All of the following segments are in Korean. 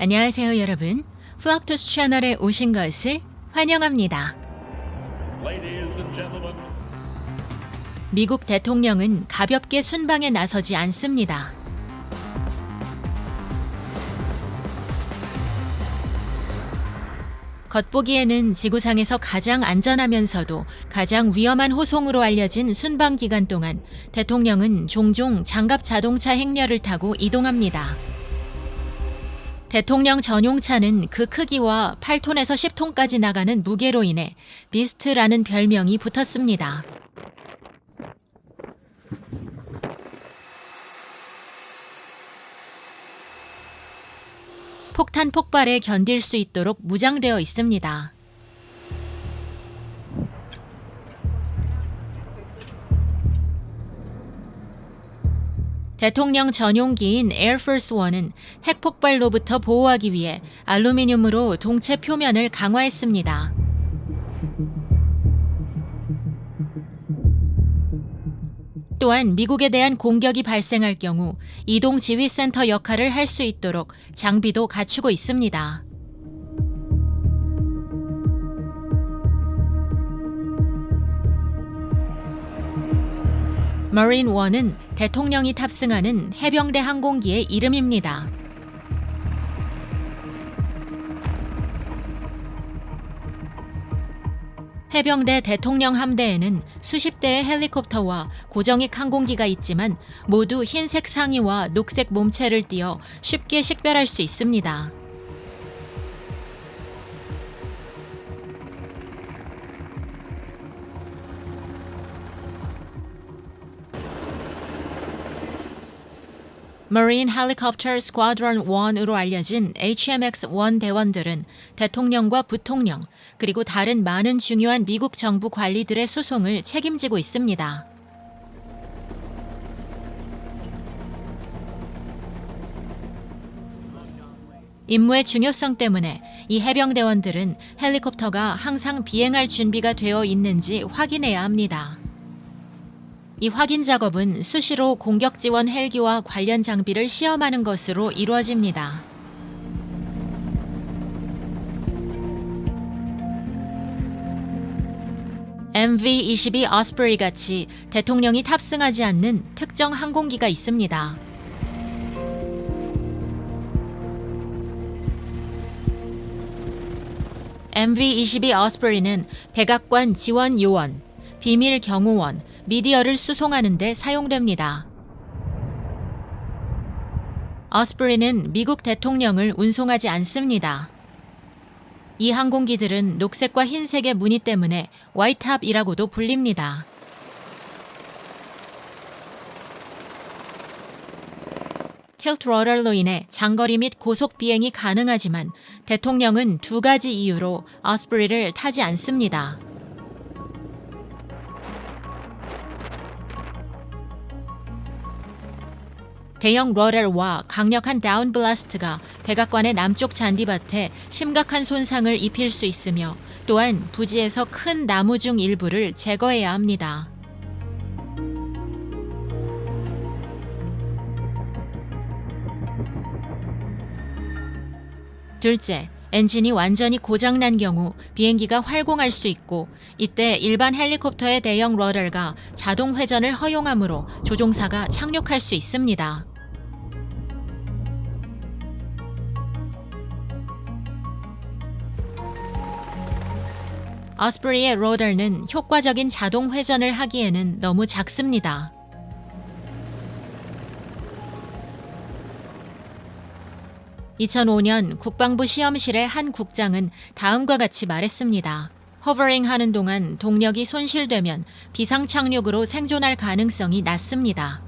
안녕하세요 여러분. 플럭토스 채널에 오신 것을 환영합니다. Ladies and gentlemen, 미국 대통령은 가볍게 순방에 나서지 않습니다. 겉보기에는 지구상에서 가장 안전하면서도 가장 위험한 호송으로 알려진 순방 기간 동안 대통령은 종종 장갑 자동차 행렬을 타고 이동합니다. 대통령 전용차는 그 크기와 8톤에서 10톤까지 나가는 무게로 인해 비스트라는 별명이 붙었습니다. 폭탄 폭발에 견딜 수 있도록 무장되어 있습니다. 대통령 전용기인 에어포스 1은 핵폭발로부터 보호하기 위해 알루미늄으로 동체 표면을 강화했습니다. 또한 미국에 대한 공격이 발생할 경우 이동 지휘센터 역할을 할 수 있도록 장비도 갖추고 있습니다. 머린 1은 대통령이 탑승하는 해병대 항공기의 이름입니다. 해병대 대통령 함대에는 수십 대의 헬리콥터와 고정익 항공기가 있지만 모두 흰색 상의와 녹색 몸체를 띄어 쉽게 식별할 수 있습니다. Marine Helicopter Squadron 1으로 알려진 HMX-1 대원들은 대통령과 부통령, 그리고 다른 많은 중요한 미국 정부 관리들의 수송을 책임지고 있습니다. 임무의 중요성 때문에 이 해병대원들은 헬리콥터가 항상 비행할 준비가 되어 있는지 확인해야 합니다. 이 확인 작업은 수시로 공격 지원 헬기와 관련 장비를 시험하는 것으로 이루어집니다. MV-22 오스프리 같이 대통령이 탑승하지 않는 특정 항공기가 있습니다. MV-22 오스프리는 백악관 지원 요원, 비밀 경호원, 미디어를 수송하는 데 사용됩니다. 오스프리는 미국 대통령을 운송하지 않습니다. 이 항공기들은 녹색과 흰색의 무늬 때문에 화이트탑이라고도 불립니다. 틸트 러더로 인해 장거리 및 고속 비행이 가능하지만 대통령은 두 가지 이유로 오스프리를 타지 않습니다. 대형 러더와 강력한 다운 블라스트가 백악관의 남쪽 잔디밭에 심각한 손상을 입힐 수 있으며 또한 부지에서 큰 나무 중 일부를 제거해야 합니다. 둘째, 엔진이 완전히 고장난 경우 비행기가 활공할 수 있고 이때 일반 헬리콥터의 대형 러더가 자동 회전을 허용하므로 조종사가 착륙할 수 있습니다. 오스프리의 러더는 효과적인 자동 회전을 하기에는 너무 작습니다. (2005년) 국방부 시험실의 한 국장은 다음과 같이 말했습니다. 허버링 하는 동안 동력이 손실되면 비상 착륙으로 생존할 가능성이 낮습니다.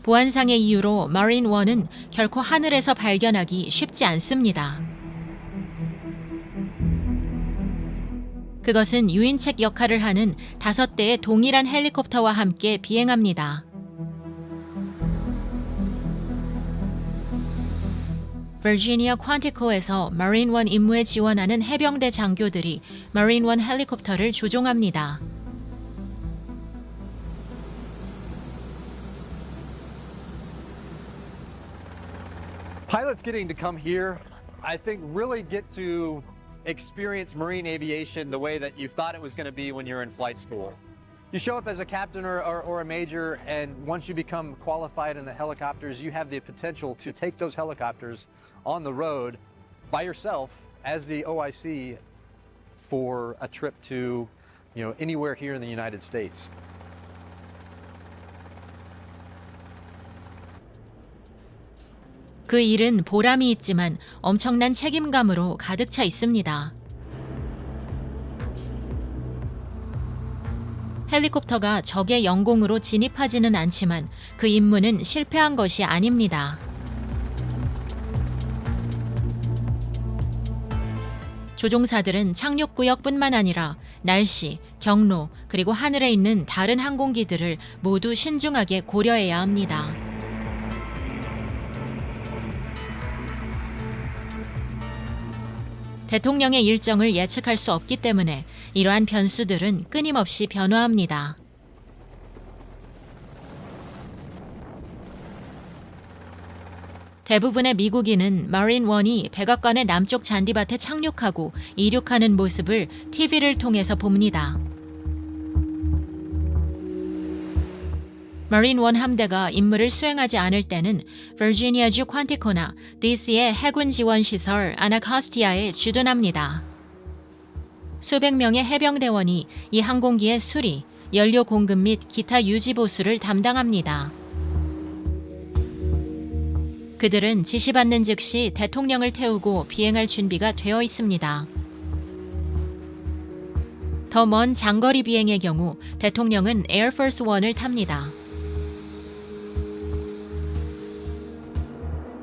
보안상의 이유로 머린 1은 결코 하늘에서 발견하기 쉽지 않습니다. 그것은 유인책 역할을 하는 5대의 동일한 헬리콥터와 함께 비행합니다. 버지니아 퀀티코에서 머린 1 임무에 지원하는 해병대 장교들이 머린 1 헬리콥터를 조종합니다. Pilots getting to come here, I think, really get to experience marine aviation the way that you thought it was going to be when you're in flight school. You show up as a captain or a major, and once you become qualified in the helicopters, you have the potential to take those helicopters on the road by yourself as the OIC for a trip to, anywhere here in the United States. 그 일은 보람이 있지만 엄청난 책임감으로 가득 차 있습니다. 헬리콥터가 적의 영공으로 진입하지는 않지만 그 임무는 실패한 것이 아닙니다. 조종사들은 착륙구역뿐만 아니라 날씨, 경로, 그리고 하늘에 있는 다른 항공기들을 모두 신중하게 고려해야 합니다. 대통령의 일정을 예측할 수 없기 때문에 이러한 변수들은 끊임없이 변화합니다. 대부분의 미국인은 마린 1이 백악관의 남쪽 잔디밭에 착륙하고 이륙하는 모습을 TV를 통해서 봅니다. 마린 1 함대가 임무를 수행하지 않을 때는 버지니아주 퀀티코나 DC의 해군 지원 시설 아나카스티아에 주둔합니다. 수백 명의 해병대원이 이 항공기의 수리, 연료 공급 및 기타 유지 보수를 담당합니다. 그들은 지시받는 즉시 대통령을 태우고 비행할 준비가 되어 있습니다. 더 먼 장거리 비행의 경우 대통령은 에어포스 1을 탑니다.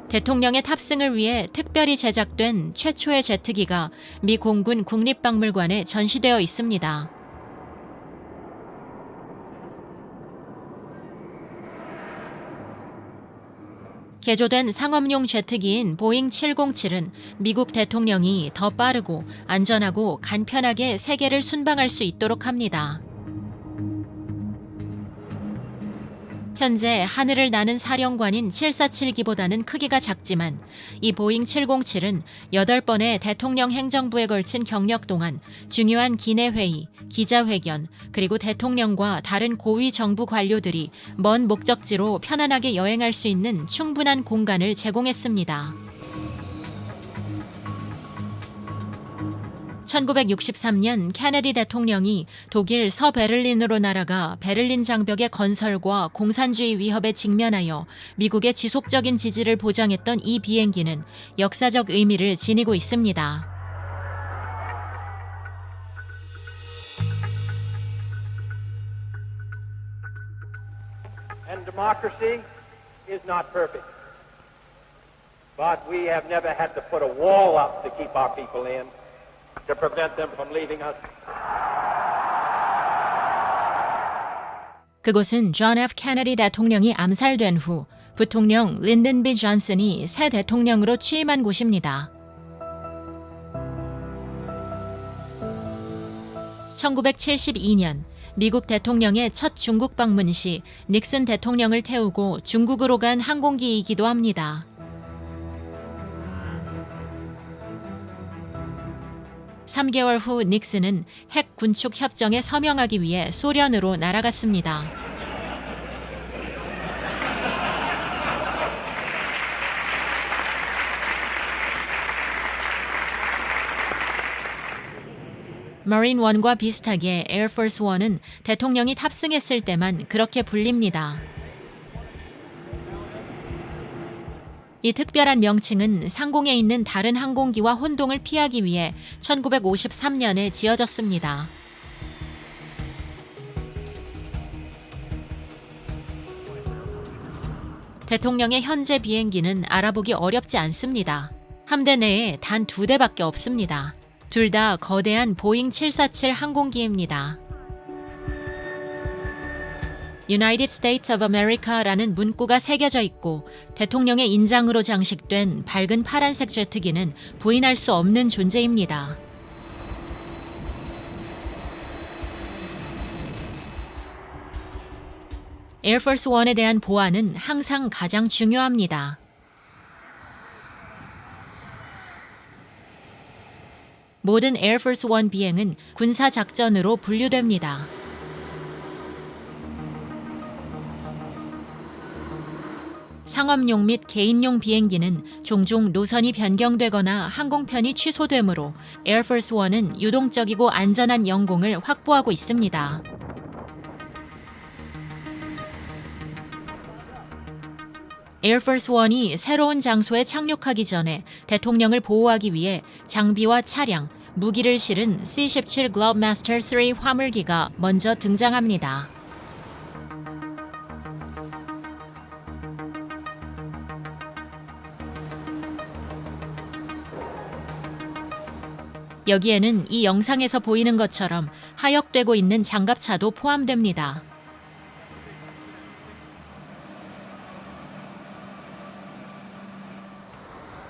대통령의 탑승을 위해 특별히 제작된 최초의 제트기가 미 공군 국립박물관에 전시되어 있습니다. 개조된 상업용 제트기인 보잉 707은 미국 대통령이 더 빠르고 안전하고 간편하게 세계를 순방할 수 있도록 합니다. 현재 하늘을 나는 사령관인 747기보다는 크기가 작지만 이 보잉 707은 8번의 대통령 행정부에 걸친 경력 동안 중요한 기내회의, 기자회견, 그리고 대통령과 다른 고위 정부 관료들이 먼 목적지로 편안하게 여행할 수 있는 충분한 공간을 제공했습니다. 1963년 케네디 대통령이 독일 서베를린으로 날아가 베를린 장벽의 건설과 공산주의 위협에 직면하여 미국의 지속적인 지지를 보장했던 이 비행기는 역사적 의미를 지니고 있습니다. And democracy is not perfect. But we have never had to put a wall up to keep our people in, to prevent them from leaving us. 그곳은 존 F. 케네디 대통령이 암살된 후 부통령 린든 B. 존슨이 새 대통령으로 취임한 곳입니다. 1972년 미국 대통령의 첫 중국 방문 시 닉슨 대통령을 태우고 중국으로 간 항공기이기도 합니다. 3개월 후 닉슨은 핵 군축 협정에 서명하기 위해 소련으로 날아갔습니다. 마린 1과 비슷하게 에어포스 1은 대통령이 탑승했을 때만 그렇게 불립니다. 이 특별한 명칭은 상공에 있는 다른 항공기와 혼동을 피하기 위해 1953년에 지어졌습니다. 대통령의 현재 비행기는 알아보기 어렵지 않습니다. 함대 내에 단 2대밖에 없습니다. 둘 다 거대한 보잉 747 항공기입니다. United States of America라는 문구가 새겨져 있고 대통령의 인장으로 장식된 밝은 파란색 제트기는 부인할 수 없는 존재입니다. 에어포스 1에 대한 보안은 항상 가장 중요합니다. 모든 에어포스 원 비행은 군사 작전으로 분류됩니다. 상업용 및 개인용 비행기는 종종 노선이 변경되거나 항공편이 취소되므로 에어포스 원은 유동적이고 안전한 영공을 확보하고 있습니다. 에어포스 원이 새로운 장소에 착륙하기 전에 대통령을 보호하기 위해 장비와 차량, 무기를 실은 C-17 글로브마스터 3 화물기가 먼저 등장합니다. 여기에는 이 영상에서 보이는 것처럼 하역되고 있는 장갑차도 포함됩니다.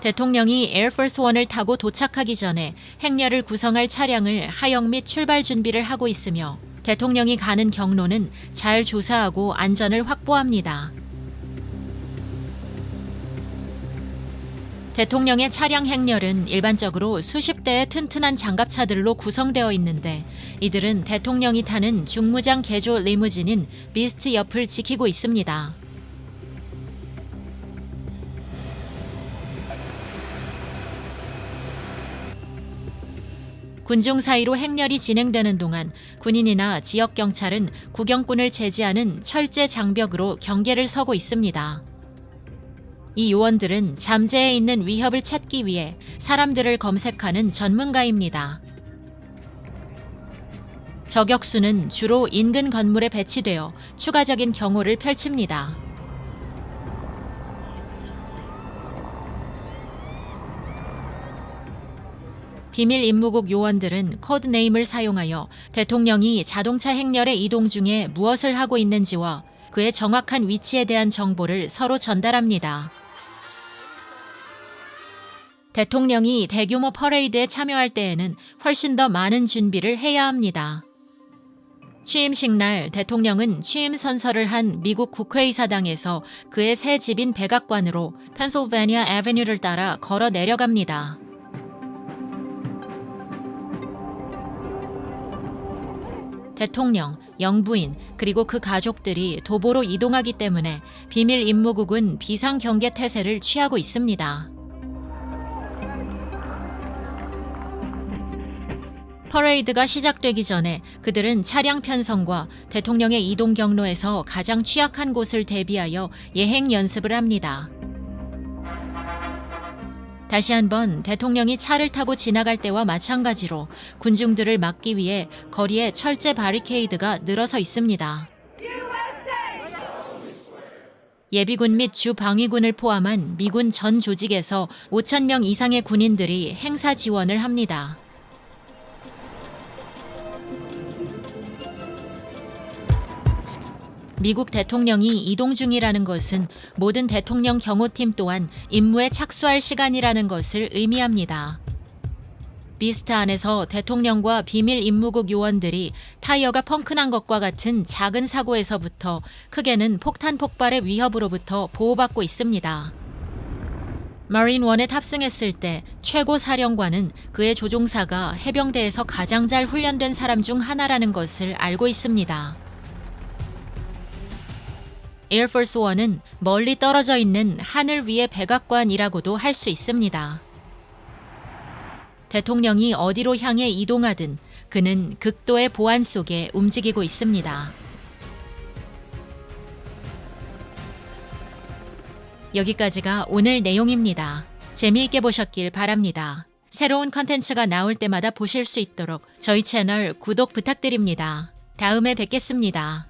대통령이 에어포스 원을 타고 도착하기 전에 행렬을 구성할 차량을 하역 및 출발 준비를 하고 있으며 대통령이 가는 경로는 잘 조사하고 안전을 확보합니다. 대통령의 차량 행렬은 일반적으로 수십 대의 튼튼한 장갑차들로 구성되어 있는데 이들은 대통령이 타는 중무장 개조 리무진인 비스트 옆을 지키고 있습니다. 군중 사이로 행렬이 진행되는 동안 군인이나 지역 경찰은 구경꾼을 제지하는 철제 장벽으로 경계를 서고 있습니다. 이 요원들은 잠재해 있는 위협을 찾기 위해 사람들을 검색하는 전문가입니다. 저격수는 주로 인근 건물에 배치되어 추가적인 경호를 펼칩니다. 비밀 임무국 요원들은 코드네임을 사용하여 대통령이 자동차 행렬에 이동 중에 무엇을 하고 있는지와 그의 정확한 위치에 대한 정보를 서로 전달합니다. 대통령이 대규모 퍼레이드에 참여할 때에는 훨씬 더 많은 준비를 해야 합니다. 취임식 날 대통령은 취임 선서를 한 미국 국회의사당에서 그의 새 집인 백악관으로 펜실베니아 애비뉴를 따라 걸어 내려갑니다. 대통령, 영부인, 그리고 그 가족들이 도보로 이동하기 때문에 비밀 임무국은 비상경계 태세를 취하고 있습니다. 퍼레이드가 시작되기 전에 그들은 차량 편성과 대통령의 이동 경로에서 가장 취약한 곳을 대비하여 예행 연습을 합니다. 다시 한번 대통령이 차를 타고 지나갈 때와 마찬가지로 군중들을 막기 위해 거리에 철제 바리케이드가 늘어서 있습니다. 예비군 및 주방위군을 포함한 미군 전 조직에서 5,000명 이상의 군인들이 행사 지원을 합니다. 미국 대통령이 이동 중이라는 것은 모든 대통령 경호팀 또한 임무에 착수할 시간이라는 것을 의미합니다. 비스트 안에서 대통령과 비밀 임무국 요원들이 타이어가 펑크난 것과 같은 작은 사고에서부터 크게는 폭탄 폭발의 위협으로부터 보호받고 있습니다. 마린 1에 탑승했을 때 최고 사령관은 그의 조종사가 해병대에서 가장 잘 훈련된 사람 중 하나라는 것을 알고 있습니다. 에어포스 원은 멀리 떨어져 있는 하늘 위의 백악관이라고도 할 수 있습니다. 대통령이 어디로 향해 이동하든 그는 극도의 보안 속에 움직이고 있습니다. 여기까지가 오늘 내용입니다. 재미있게 보셨길 바랍니다. 새로운 컨텐츠가 나올 때마다 보실 수 있도록 저희 채널 구독 부탁드립니다. 다음에 뵙겠습니다.